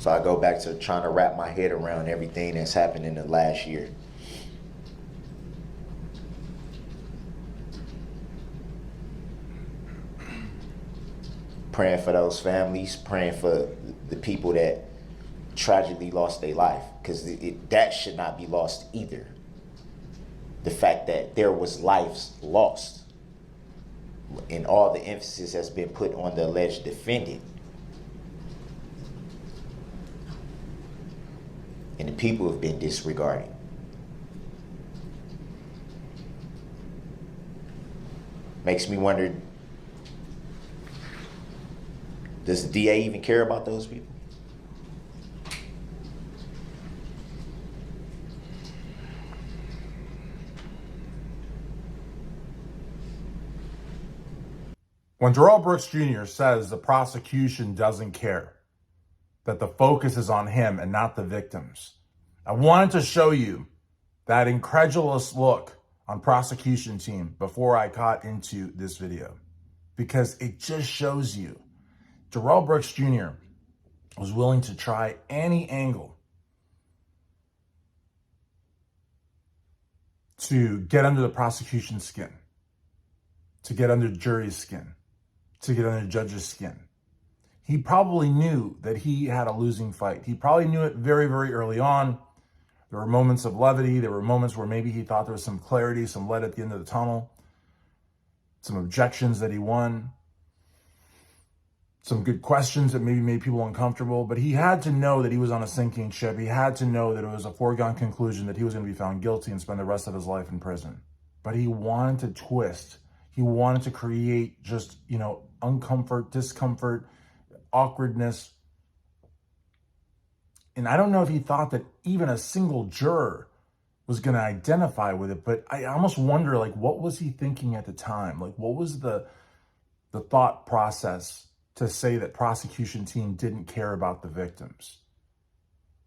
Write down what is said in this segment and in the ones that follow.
So I go back to trying to wrap my head around everything that's happened in the last year. Praying for those families, praying for the people that tragically lost their life, because that should not be lost either. The fact that there was lives lost, and all the emphasis has been put on the alleged defendant, and the people have been disregarded. Makes me wonder, does the DA even care about those people? When Darrell Brooks Jr. says the prosecution doesn't care, that the focus is on him and not the victims, I wanted to show you that incredulous look on prosecution team before I got into this video, because it just shows you Darrell Brooks Jr. was willing to try any angle to get under the prosecution's skin, to get under the jury's skin, to get under the judge's skin. He probably knew that he had a losing fight. He probably knew it very, very early on. There were moments of levity. There were moments where maybe he thought there was some clarity, some light at the end of the tunnel, some objections that he won, some good questions that maybe made people uncomfortable. But he had to know that he was on a sinking ship. He had to know that it was a foregone conclusion that he was going to be found guilty and spend the rest of his life in prison. But he wanted to twist. He wanted to create just, uncomfort, discomfort, awkwardness. And I don't know if he thought that even a single juror was going to identify with it, but I almost wonder, what was he thinking at the time? What was the thought process to say that prosecution team didn't care about the victims?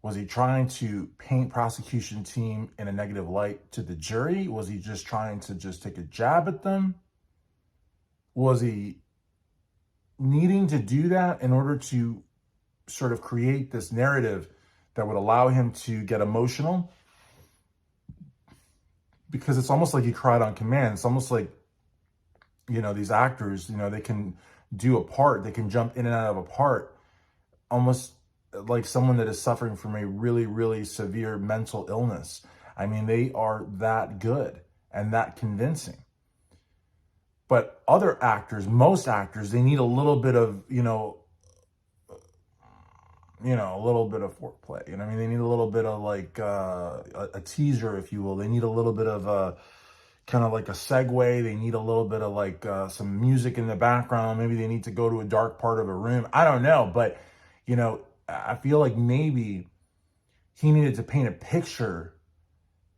Was he trying to paint prosecution team in a negative light to the jury? Was he just trying to just take a jab at them? Was he needing to do that in order to sort of create this narrative that would allow him to get emotional? Because it's almost like he cried on command. It's almost like, these actors, they can do a part, they can jump in and out of a part, almost like someone that is suffering from a really, really severe mental illness. I mean, they are that good and that convincing. But other actors, most actors, they need a little bit of, a little bit of foreplay. They need a little bit of a teaser, if you will. They need a little bit of a kind of like a segue. They need a little bit of some music in the background. Maybe they need to go to a dark part of a room. I don't know. But, I feel like maybe he needed to paint a picture,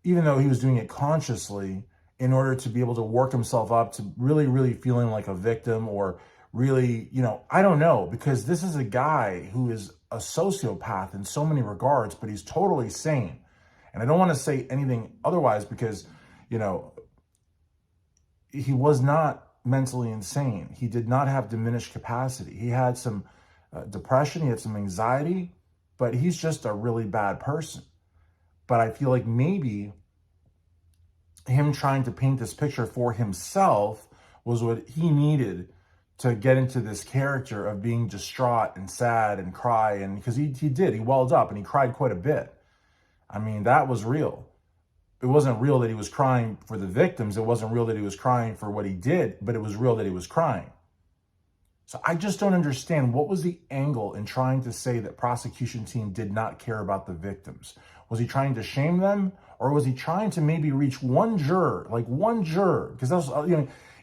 even though he was doing it consciously, in order to be able to work himself up to really, really feeling like a victim, or really, I don't know, because this is a guy who is a sociopath in so many regards, but he's totally sane. And I don't want to say anything otherwise, because, he was not mentally insane. He did not have diminished capacity. He had some depression, he had some anxiety, but he's just a really bad person. But I feel like maybe him trying to paint this picture for himself was what he needed to get into this character of being distraught and sad and cry. And because he welled up and he cried quite a bit. I mean, that was real. It wasn't real that he was crying for the victims. It wasn't real that he was crying for what he did, but it was real that he was crying. So I just don't understand, what was the angle in trying to say that prosecution team did not care about the victims? Was he trying to shame them? Or was he trying to maybe reach one juror, Because that's,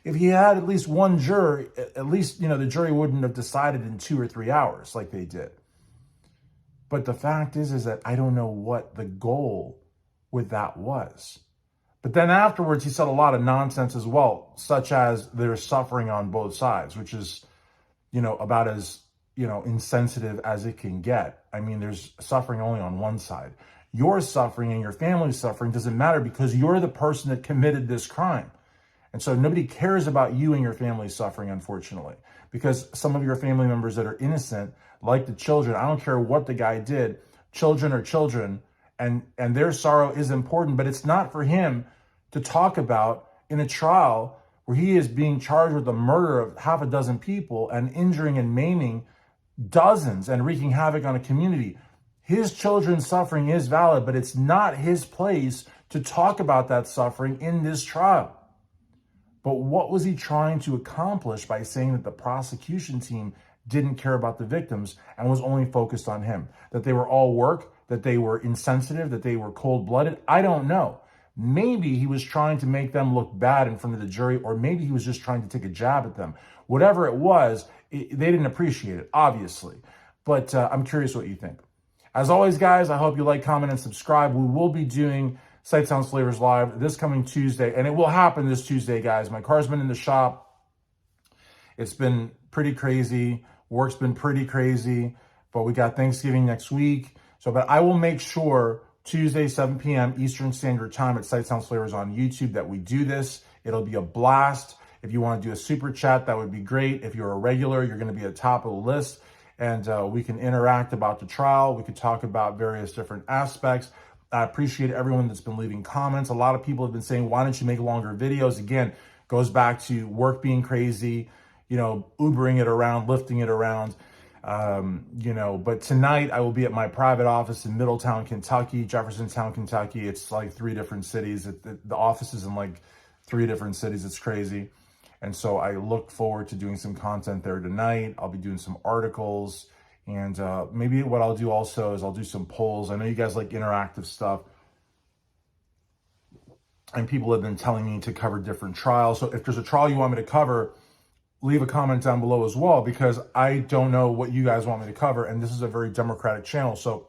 if he had at least one juror, at least, the jury wouldn't have decided in 2 or 3 hours like they did. But the fact is that I don't know what the goal with that was. But then afterwards, he said a lot of nonsense as well, such as there's suffering on both sides, which is, about as, insensitive as it can get. I mean, there's suffering only on one side. Your suffering and your family's suffering doesn't matter, because you're the person that committed this crime. And so nobody cares about you and your family suffering, unfortunately, because some of your family members that are innocent, like the children, I don't care what the guy did, children are children, and their sorrow is important, but it's not for him to talk about in a trial where he is being charged with the murder of half a dozen people and injuring and maiming dozens and wreaking havoc on a community. His children's suffering is valid, but it's not his place to talk about that suffering in this trial. But what was he trying to accomplish by saying that the prosecution team didn't care about the victims and was only focused on him? That they were all work, that they were insensitive, that they were cold-blooded? I don't know. Maybe he was trying to make them look bad in front of the jury, or maybe he was just trying to take a jab at them. Whatever it was, they didn't appreciate it, obviously. But I'm curious what you think. As always, guys, I hope you like, comment, and subscribe. We will be doing Sight Sounds Flavors Live this coming Tuesday, and it will happen this Tuesday, guys. My car's been in the shop. It's been pretty crazy. Work's been pretty crazy, but we got Thanksgiving next week. But I will make sure Tuesday, 7 p.m. Eastern Standard Time at Sight Sounds Flavors on YouTube that we do this. It'll be a blast. If you want to do a super chat, that would be great. If you're a regular, you're going to be at the top of the list, and we can interact about the trial. We could talk about various different aspects. I appreciate everyone that's been leaving comments. A lot of people have been saying, why don't you make longer videos? Again, goes back to work being crazy, Ubering it around, lifting it around. But tonight I will be at my private office in Middletown, Kentucky, Jeffersontown, Kentucky. It's like 3 different cities. The office is in like 3 different cities. It's crazy. And so I look forward to doing some content there tonight. I'll be doing some articles, and maybe what I'll do also is I'll do some polls. I know you guys like interactive stuff, and people have been telling me to cover different trials. So if there's a trial you want me to cover, leave a comment down below as well, because I don't know what you guys want me to cover. And this is a very democratic channel. So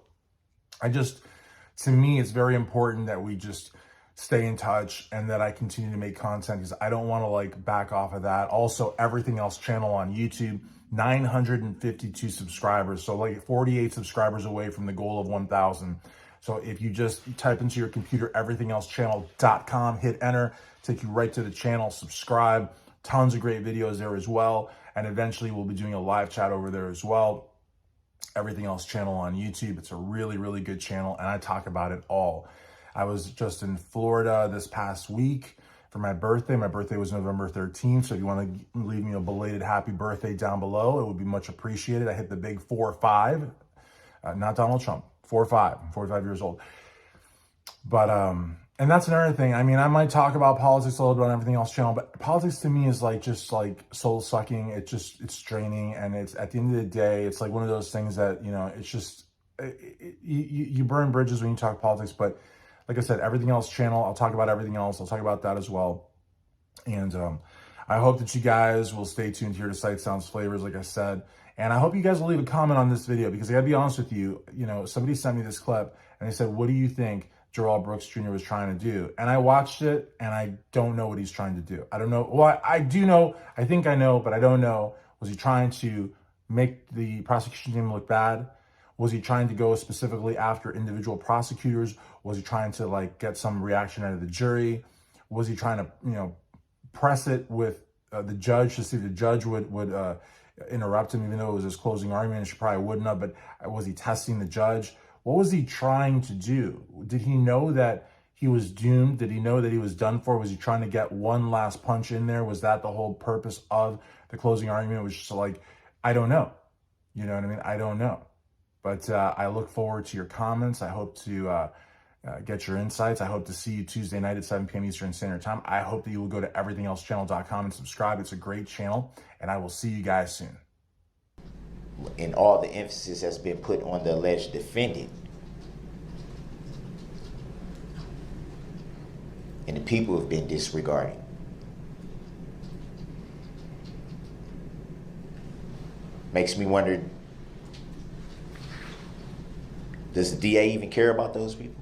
to me, it's very important that we just stay in touch and that I continue to make content, because I don't want to back off of that. Also, Everything Else channel on YouTube, 952 subscribers. So 48 subscribers away from the goal of 1,000. So if you just type into your computer, everythingelssechannel.com, hit enter, take you right to the channel, subscribe. Tons of great videos there as well. And eventually we'll be doing a live chat over there as well. Everything Else channel on YouTube. It's a really, really good channel, and I talk about it all. I was just in Florida this past week for my birthday. My birthday was November 13th. So if you want to leave me a belated happy birthday down below, it would be much appreciated. I hit the big 4-5, not Donald Trump, 4-5, 45 years old. But, and that's another thing. I mean, I might talk about politics a little bit on Everything Else channel, but politics to me is just soul sucking. It's draining. And it's, at the end of the day, it's one of those things that, it's just, you burn bridges when you talk politics. But like I said, Everything Else channel, I'll talk about everything else. I'll talk about that as well. And I hope that you guys will stay tuned here to Sight Sounds Flavors, like I said. And I hope you guys will leave a comment on this video, because I gotta be honest with you, somebody sent me this clip and they said, what do you think Darrell Brooks Jr. was trying to do? And I watched it, and I don't know what he's trying to do. I don't know. Well, I do know. I think I know, but I don't know. Was he trying to make the prosecution team look bad? Was he trying to go specifically after individual prosecutors? Was he trying to get some reaction out of the jury? Was he trying to, press it with the judge to see if the judge would interrupt him, even though it was his closing argument? She probably wouldn't have, but was he testing the judge? What was he trying to do? Did he know that he was doomed? Did he know that he was done for? Was he trying to get one last punch in there? Was that the whole purpose of the closing argument? It was just I don't know. You know what I mean? I don't know. But I look forward to your comments. I hope to get your insights. I hope to see you Tuesday night at 7 p.m. Eastern Standard Time. I hope that you will go to everythingelssechannel.com and subscribe. It's a great channel, and I will see you guys soon. And all the emphasis has been put on the alleged defendant. And the people have been disregarded. Makes me wonder, does the DA even care about those people?